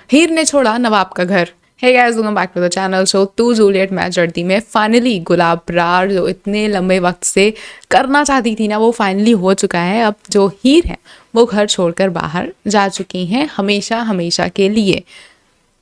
हीर ने छोड़ा नवाब का घर। Hey guys, welcome back to the channel. So टू जूलियट मैच जर्दी में फाइनली गुलाब बरार जो इतने लंबे वक्त से करना चाहती थी ना, वो फाइनली हो चुका है। अब जो हीर है वो घर छोड़कर बाहर जा चुकी हैं हमेशा हमेशा के लिए।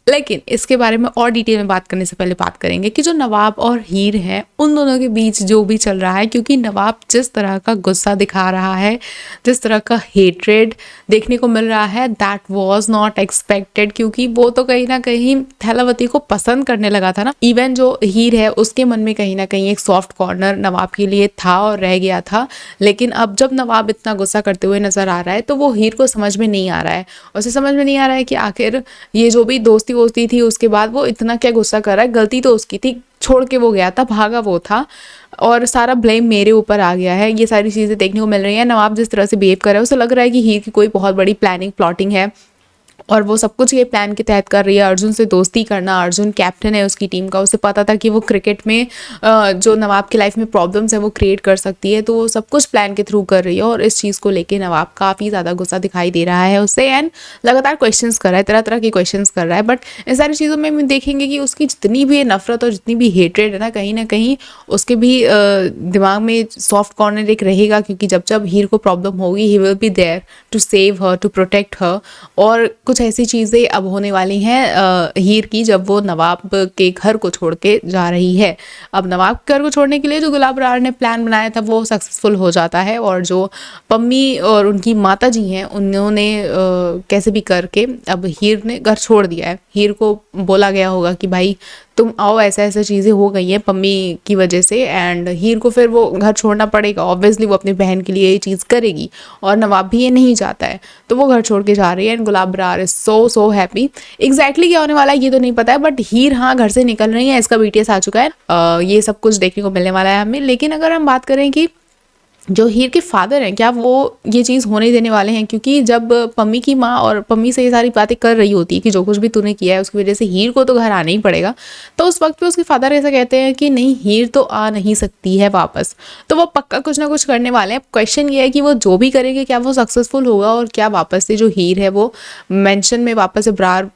लेकिन इसके बारे में और डिटेल में बात करने से पहले बात करेंगे कि जो नवाब और हीर हैं उन दोनों के बीच जो भी चल रहा है, क्योंकि नवाब जिस तरह का गुस्सा दिखा रहा है, जिस तरह का हेट्रेड देखने को मिल रहा है, दैट वाज नॉट एक्सपेक्टेड। क्योंकि वो तो कहीं ना कहीं थैलावती को पसंद करने लगा था ना। इवन जो हीर है उसके मन में कहीं ना कहीं एक सॉफ्ट कॉर्नर नवाब के लिए था और रह गया था। लेकिन अब जब नवाब इतना गुस्सा करते हुए नजर आ रहा है तो वो हीर को समझ में नहीं आ रहा है। उसे समझ में नहीं आ रहा है कि आखिर ये जो भी दोस्ती वोस्ती थी उसके बाद वो इतना क्या गुस्सा कर रहा है। गलती तो उसकी थी, छोड़ के वो गया था, भागा वो था, और सारा ब्लेम मेरे ऊपर आ गया है। ये सारी चीज़ें देखने को मिल रही हैं। नवाब जिस तरह से बिहेव कर रहा है उसे लग रहा है कि हीर की कोई बहुत बड़ी प्लानिंग प्लॉटिंग है और वो सब कुछ ये प्लान के तहत कर रही है। अर्जुन से दोस्ती करना, अर्जुन कैप्टन है उसकी टीम का, उसे पता था कि वो क्रिकेट में जो नवाब की लाइफ में प्रॉब्लम्स है वो क्रिएट कर सकती है, तो वो सब कुछ प्लान के थ्रू कर रही है। और इस चीज़ को लेके नवाब काफ़ी ज़्यादा गुस्सा दिखाई दे रहा है उससे, एंड लगातार क्वेश्चंस कर रहा है, तरह तरह के क्वेश्चंस कर रहा है। बट इन सारी चीज़ों में हम देखेंगे कि उसकी जितनी भी नफरत और जितनी भी हेट्रेड है ना कहीं उसके भी दिमाग में सॉफ्ट कॉर्नर एक रहेगा। क्योंकि जब जब हीर को प्रॉब्लम होगी he will be there to save her, to protect her. और कुछ ऐसी चीज़ें अब होने वाली हैं हीर की जब वो नवाब के घर को छोड़ के जा रही है। अब नवाब के घर को छोड़ने के लिए जो गुलाब बरार ने प्लान बनाया था वो सक्सेसफुल हो जाता है, और जो पम्मी और उनकी माता जी हैं उन्होंने कैसे भी करके अब हीर ने घर छोड़ दिया है। हीर को बोला गया होगा कि भाई तुम आओ, ऐसा ऐसा चीज़ें हो गई हैं पम्मी की वजह से, एंड हीर को फिर वो घर छोड़ना पड़ेगा। ऑब्वियसली वो अपनी बहन के लिए ये चीज़ करेगी और नवाब भी ये नहीं चाहता है, तो वो घर छोड़ के जा रही है। And Gulab Brar is so happy. Exactly क्या होने वाला है ये तो नहीं पता है, बट हीर हाँ घर से निकल रही है, इसका BTS आ चुका है। ये सब कुछ देखने को मिलने वाला है हमें। लेकिन अगर हम बात करें कि जो हीर के फादर हैं क्या वो ये चीज़ होने देने वाले हैं, क्योंकि जब पम्मी की माँ और पम्मी से ये सारी बातें कर रही होती है कि जो कुछ भी तूने किया है उसकी वजह से हीर को तो घर आना ही पड़ेगा, तो उस वक्त पे उसके फादर ऐसा कहते हैं कि नहीं, हीर तो आ नहीं सकती है वापस। तो वो पक्का कुछ ना कुछ करने वाले हैं। क्वेश्चन ये है कि वो जो भी करेंगे क्या वो सक्सेसफुल होगा, और क्या वापस से जो हीर है वो मेंशन में वापस से बरार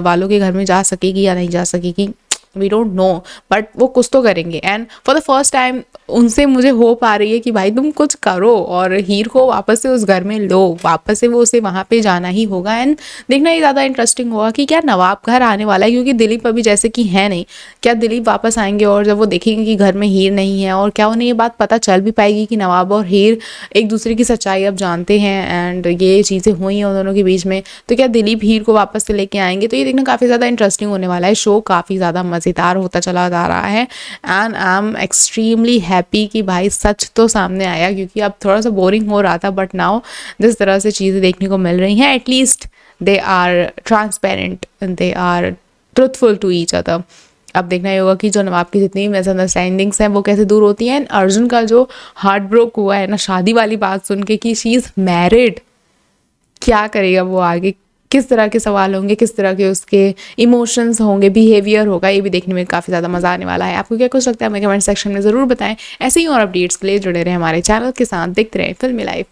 वालों के घर में जा सकेगी या नहीं जा सकेगी, वी डोंट नो। बट वो कुछ तो करेंगे। And for the first time उनसे मुझे होप आ रही है कि भाई तुम कुछ करो और हीर को वापस से उस घर में लो, वापस से वो उसे वहाँ पे जाना ही होगा। एंड देखना ये ज़्यादा इंटरेस्टिंग होगा कि क्या नवाब घर आने वाला है, क्योंकि दिलीप अभी जैसे कि है नहीं, क्या दिलीप वापस आएंगे और जब वो देखेंगे कि घर में हीर नहीं है, और क्या उन्हें ये बात पता चल भी पाएगी कि नवाब और हीर एक दूसरे की सच्चाई अब जानते हैं एंड ये चीज़ें हुई हैं उन दोनों के बीच में, तो क्या दिलीप हीर को वापस से लेके आएंगे। तो ये देखना काफ़ी ज़्यादा इंटरेस्टिंग होने वाला है। शो काफ़ी ज़्यादा मज़ेदार होता चला जा रहा है and I am extremely happy कि भाई सच तो सामने आया, क्योंकि अब थोड़ा सा बोरिंग हो रहा था। बट नाउ जिस तरह से चीज़ें देखने को मिल रही हैं, at least they are transparent and they are truthful to each other. अब देखना ही होगा कि जो नवाब की जितनी मिसअंडरस्टैंडिंग्स हैं वो कैसे दूर होती हैं। अर्जुन का जो हार्ट ब्रोक हुआ है ना शादी वाली बात सुन के कि शी इज़ मैरिड, क्या करेगा वो आगे, किस तरह के सवाल होंगे, किस तरह के उसके इमोशंस होंगे, बिहेवियर होगा, ये भी देखने में काफ़ी ज़्यादा मज़ा आने वाला है। आपको क्या कुछ लगता है हमें कमेंट सेक्शन में ज़रूर बताएं। ऐसे ही और अपडेट्स के लिए जुड़े रहें हमारे चैनल के साथ, देखते रहें फिल्मी लाइफ।